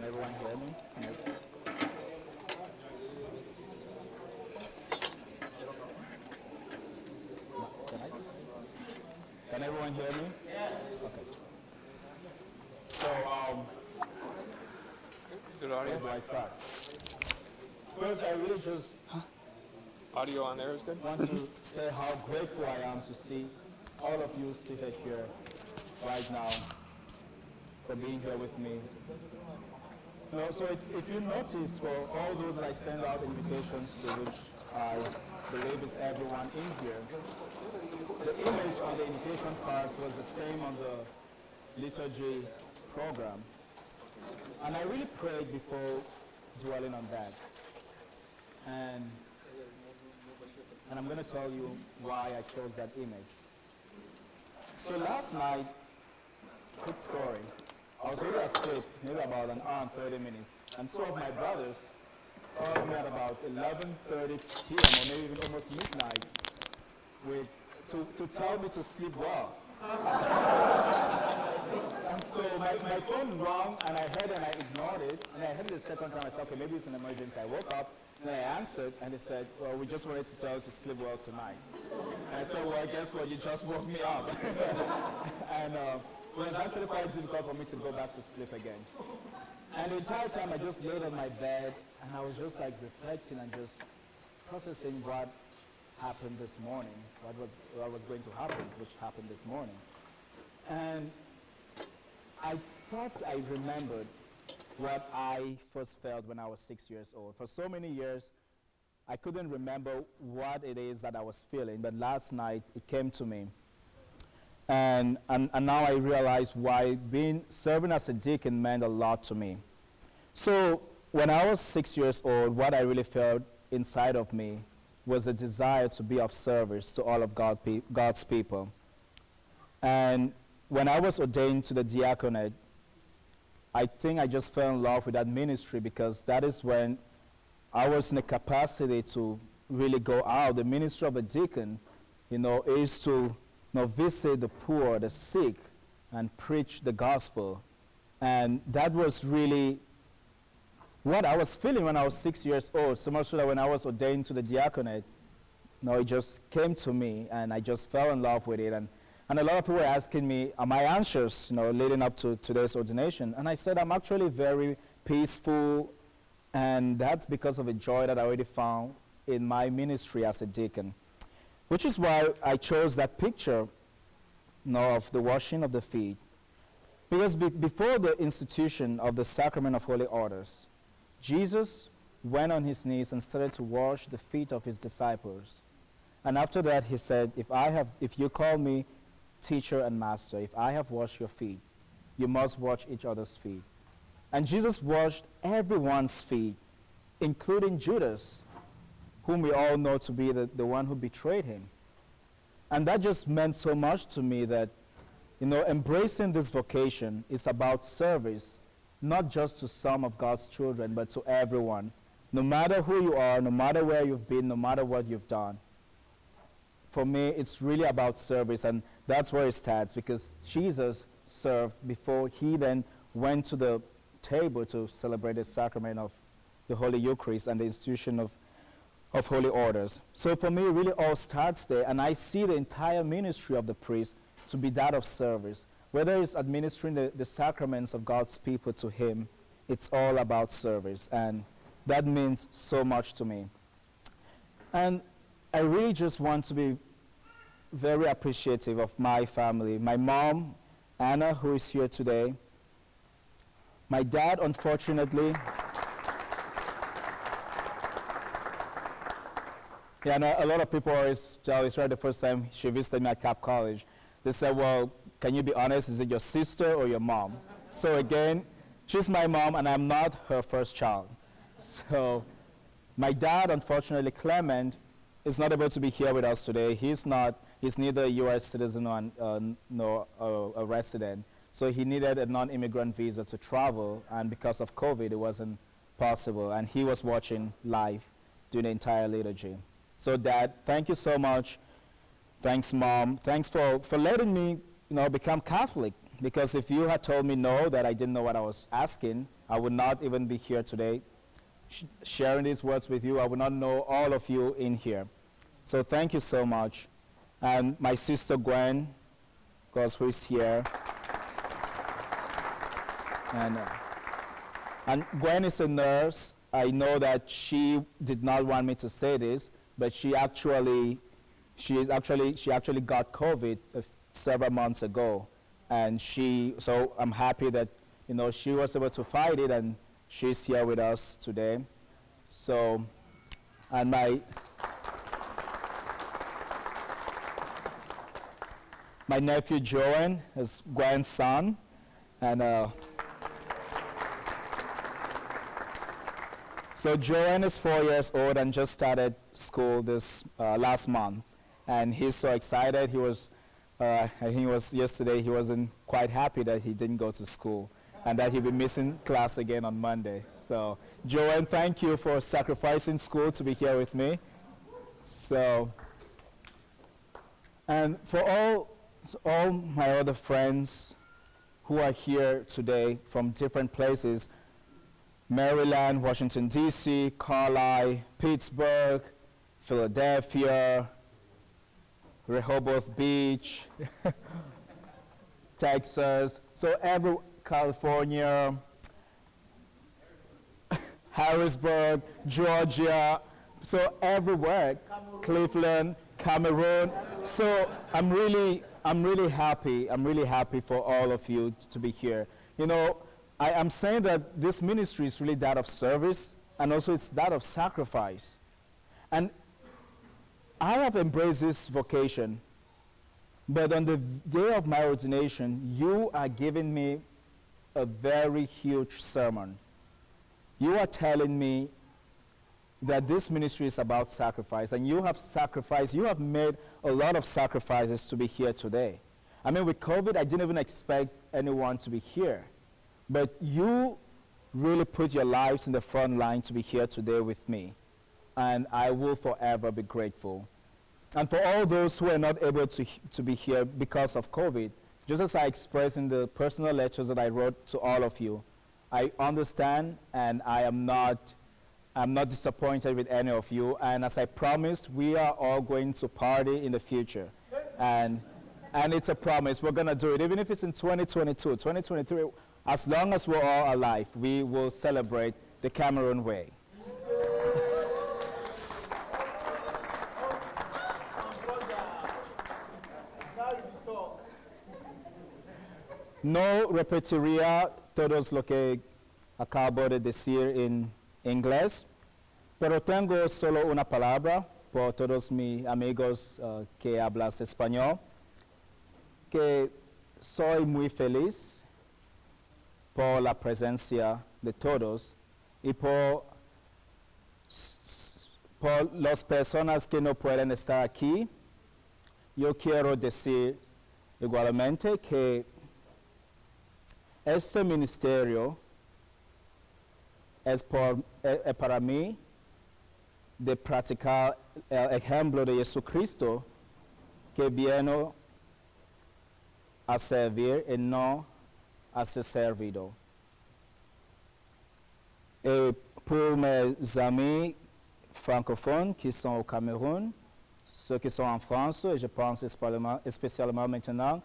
everyone hear me? Can everyone hear me? Okay. So, Good audio. where do I start? First, I really just Audio on there is good. want to say how grateful I am to see all of you seated here right now for being here with me. No, so if you notice, for all those that I send out invitations to, which I believe is everyone in here, the image on the invitation card was the same on the liturgy program. And I really prayed before dwelling on that. And I'm going to tell you why I chose that image. So last night, quick story, I was really asleep, maybe about an hour and 30 minutes. And two of my brothers called me at about 11:30 p.m. or maybe even almost midnight to tell me to sleep well. And so my phone rang and I heard and I ignored it. And I heard it the second time. I said, okay, maybe it's an emergency. I woke up and I answered and they said, well, we just wanted to tell you to sleep well tonight. And I said, well, guess what? You just woke me up. And it was actually quite difficult for me to go back to sleep again. And the entire time I just laid on my bed and I was just like reflecting and just processing what happened this morning, what was going to happen, which happened this morning. And I thought I remembered what I first felt when I was 6 years old. For so many years, I couldn't remember what it is that I was feeling, but last night it came to me. And now I realize why serving as a deacon meant a lot to me. So when I was 6 years old, what I really felt inside of me was a desire to be of service to all of God's people. And when I was ordained to the diaconate, I think I just fell in love with that ministry because that is when I was in the capacity to really go out. The ministry of a deacon, is to visit the poor, the sick, and preach the gospel. And that was really what I was feeling when I was 6 years old, so much so that when I was ordained to the diaconate, it just came to me, and I just fell in love with it. And a lot of people were asking me, am I anxious, leading up to today's ordination? And I said, I'm actually very peaceful, and that's because of a joy that I already found in my ministry as a deacon, which is why I chose that picture, of the washing of the feet. Because before the institution of the sacrament of holy orders, Jesus went on his knees and started to wash the feet of his disciples. And after that, he said, if you call me teacher and master, if I have washed your feet, you must wash each other's feet. And Jesus washed everyone's feet, including Judas, whom we all know to be the one who betrayed him. And that just meant so much to me that, embracing this vocation is about service, not just to some of God's children, but to everyone. No matter who you are, no matter where you've been, no matter what you've done. For me, it's really about service, and that's where it starts, because Jesus served before he then went to the table to celebrate the sacrament of the Holy Eucharist and the institution of holy orders. So for me, it really all starts there, and I see the entire ministry of the priest to be that of service. Whether it's administering the sacraments of God's people to him, it's all about service, and that means so much to me. And I really just want to be very appreciative of my family. My mom, Anna, who is here today. My dad, unfortunately, a lot of people always tell Israel the first time she visited me at Cap College, they said, well, can you be honest, is it your sister or your mom? So again, she's my mom, and I'm not her first child. So my dad, unfortunately, Clement, is not able to be here with us today. He's neither a U.S. citizen nor a resident. So he needed a non-immigrant visa to travel, and because of COVID, it wasn't possible. And he was watching live during the entire liturgy. So Dad, thank you so much. Thanks, Mom. Thanks for letting me, become Catholic. Because if you had told me no, that I didn't know what I was asking, I would not even be here today sharing these words with you. I would not know all of you in here. So thank you so much. And my sister Gwen, of course, who is here. And Gwen is a nurse. I know that she did not want me to say this, but she actually got COVID several months ago, and so I'm happy that she was able to fight it, and she's here with us today. So, and my nephew Joan is Gwen's son, and so Joan is 4 years old and just started school this last month, and he's so excited. He was, I think it was yesterday, he wasn't quite happy that he didn't go to school and that he'll be missing class again on Monday. So Joan, thank you for sacrificing school to be here with me. So, and for all my other friends who are here today from different places, Maryland, Washington, D.C., Carlisle, Pittsburgh, Philadelphia, Rehoboth Beach, Texas, so California, Harrisburg, Georgia, so everywhere, Cleveland, Cameroon. So I'm really happy. I'm really happy for all of you to be here. I'm saying that this ministry is really that of service, and also it's that of sacrifice. And I have embraced this vocation, but on the day of my ordination, you are giving me a very huge sermon. You are telling me that this ministry is about sacrifice, and you have sacrificed, you have made a lot of sacrifices to be here today. I mean, with COVID, I didn't even expect anyone to be here. But you really put your lives in the front line to be here today with me. And I will forever be grateful. And for all those who are not able to be here because of COVID, just as I expressed in the personal letters that I wrote to all of you, I understand, and I'm not disappointed with any of you. And as I promised, we are all going to party in the future. And it's a promise. We're going to do it. Even if it's in 2022, 2023, as long as we're all alive, we will celebrate the Cameroon way. No repetiría todos lo que acabo de decir en inglés, pero tengo solo una palabra por todos mis amigos que hablan español, que soy muy feliz por la presencia de todos y por las personas que no pueden estar aquí. Yo quiero decir igualmente que este ministerio es para mí de practicar el ejemplo de Jesucristo, que vino a servir y no a ser servido. Et pour mes amis francophones qui sont au Cameroun, ceux qui sont en France, et je pense spécialement maintenant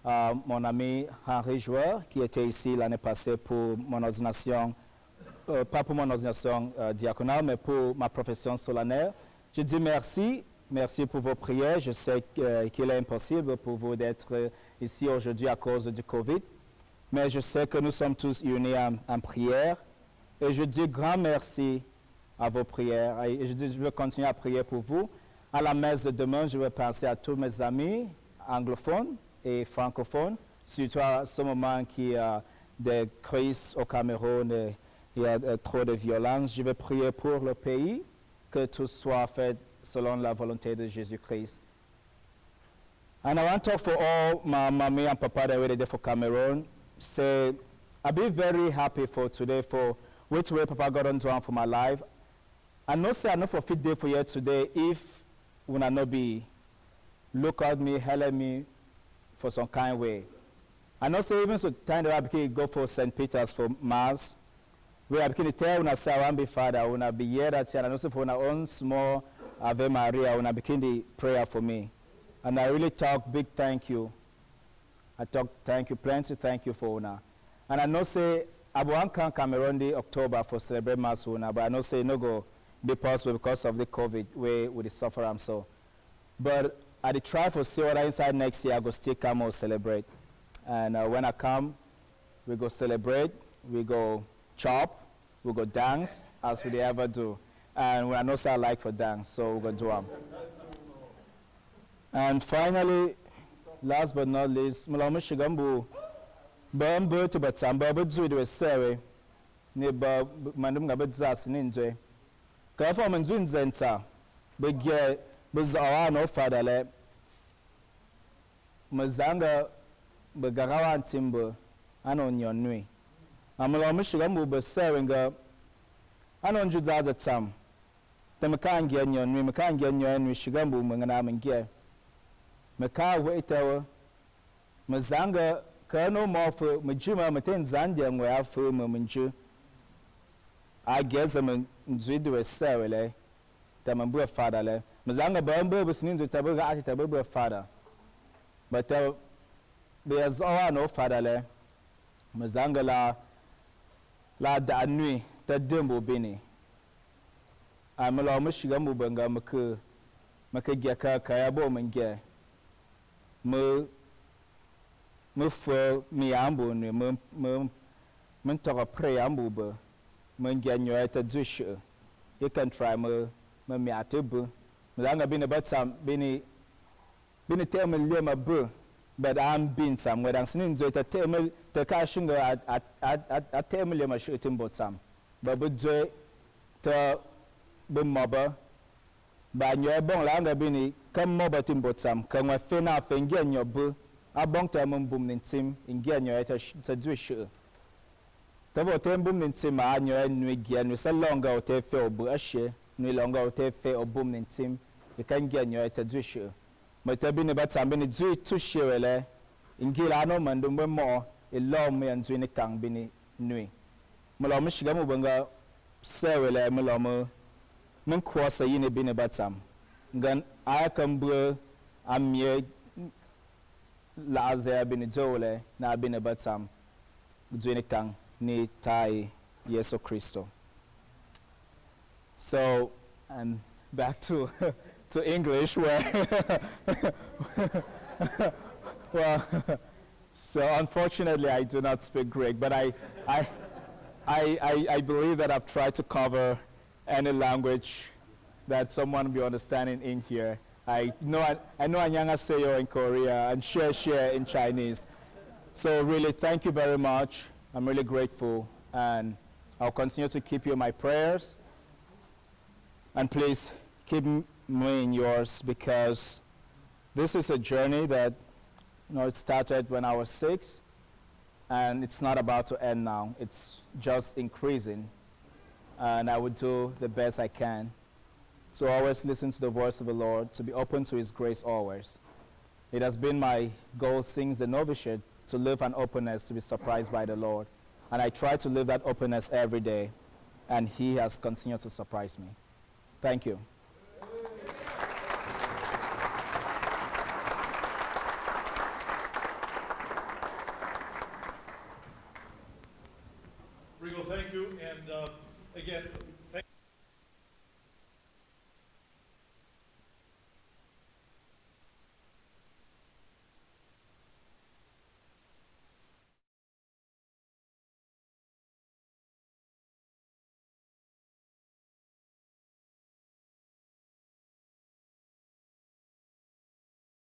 à mon ami Henri Joueur, qui était ici l'année passée pour mon ordination, pas pour mon ordination diaconale, mais pour ma profession solennelle. Je dis merci. Merci pour vos prières. Je sais qu'il est impossible pour vous d'être ici aujourd'hui à cause du Covid. Mais je sais que nous sommes tous unis en prière. Et je dis grand merci à vos prières. Et je vais continuer à prier pour vous. À la messe de demain, je vais penser à tous mes amis anglophones et francophones, surtout à ce moment qu'il y a des crises au Cameroun et il y a trop de violence. Je vais prier pour le pays, que tout soit fait selon la volonté de Jésus-Christ. And I want to talk for all my mommy and papa that were there for Cameroon. Say, I've been very happy for today for which way Papa got on to for my life. I know say I know for fit day for you today if when I not be look at me, help me for some kind way. I know say even so time that I go for St. Peter's for Mass, we are beginning to tell una say I be Father, una be here that and I know say for una own small Ave Maria, una begin the prayer for me. And I really talk big thank you. I talk thank you, plenty thank you for una. And I know say I won't come Cameroon the October for celebrate Mass una, but I know say no go be possible because of the COVID way with the suffer am so. But I did try for see what inside next year I go still come or celebrate. And when I come, we go celebrate, we go chop, we go dance as we ever do. And I know say I like for dance, so we go do them. And finally, last but not least, Malamu Shigambu, Bambu to Batsamba, but do it with Sari, near Mandum Gabazas in Injay. Kafam and Zun Zenta, but get Bazawa no father, Mazanga, Bagarawa and Timber, and on your nui. Amalamu Shigambu, but Saringa, and on Judas at some. The Macan get your nui, Macan get your nui, Shigambu, Manganam and Gear. Maka wait our Mazanga Colonel Morpher Majuma Matin Zandia and we have for Mamanju. I guess I'm in Zidu as Sarah, the Mambu father. Mazanga Bambo was named to Tabuga at Tabuga father. But there's all no father. Mazanga la da nui, the Dumbo Bini. I'm a law Michigamu Banga Maku Makagaka Kayabo Menge. Me for me ambu ni me talk a pray ambu ba me get you at a dish. You can try me atubu. Me langa been about some bini tell me lema bu, but I'm been some where I'm seeing to tell me the cashinga at tell me lema shooting but some, but joy to be mobber. Ba nyo bon langa bini kam mo batim botsam kan wa fe na fe ngia nyo bu abong ta mum bum nintim ngia nyo eta ta dwishu ta bo tem bum nintim a nyo enwe gia no se longa o te fe obu ahye no longa o te fe obum nintim e kan ngia nyo eta dwishu ma ta bini batsam bini dwi tu shewele ngira no mandum mo e lo me anzu ni kan bini nui mo lo mo shiga mo banga sewele mo lo mo men kwasa yine bine batsam gan ayakam bu amye la azaya bine jole na bine batsam jweni kang ni tai Yesu Kristo. So and back to English where well so unfortunately I do not speak Greek, but I believe that I've tried to cover any language that someone will be understanding in here. I know Anyanga Seyo in Korea and share in Chinese. So really, thank you very much. I'm really grateful, and I'll continue to keep you in my prayers. And please keep me in yours, because this is a journey that it started when I was 6, and it's not about to end now. It's just increasing. And I would do the best I can. So always listen to the voice of the Lord, to be open to His grace always. It has been my goal since the novitiate to live an openness, to be surprised by the Lord. And I try to live that openness every day, and He has continued to surprise me. Thank you. Rigo, thank you. And again,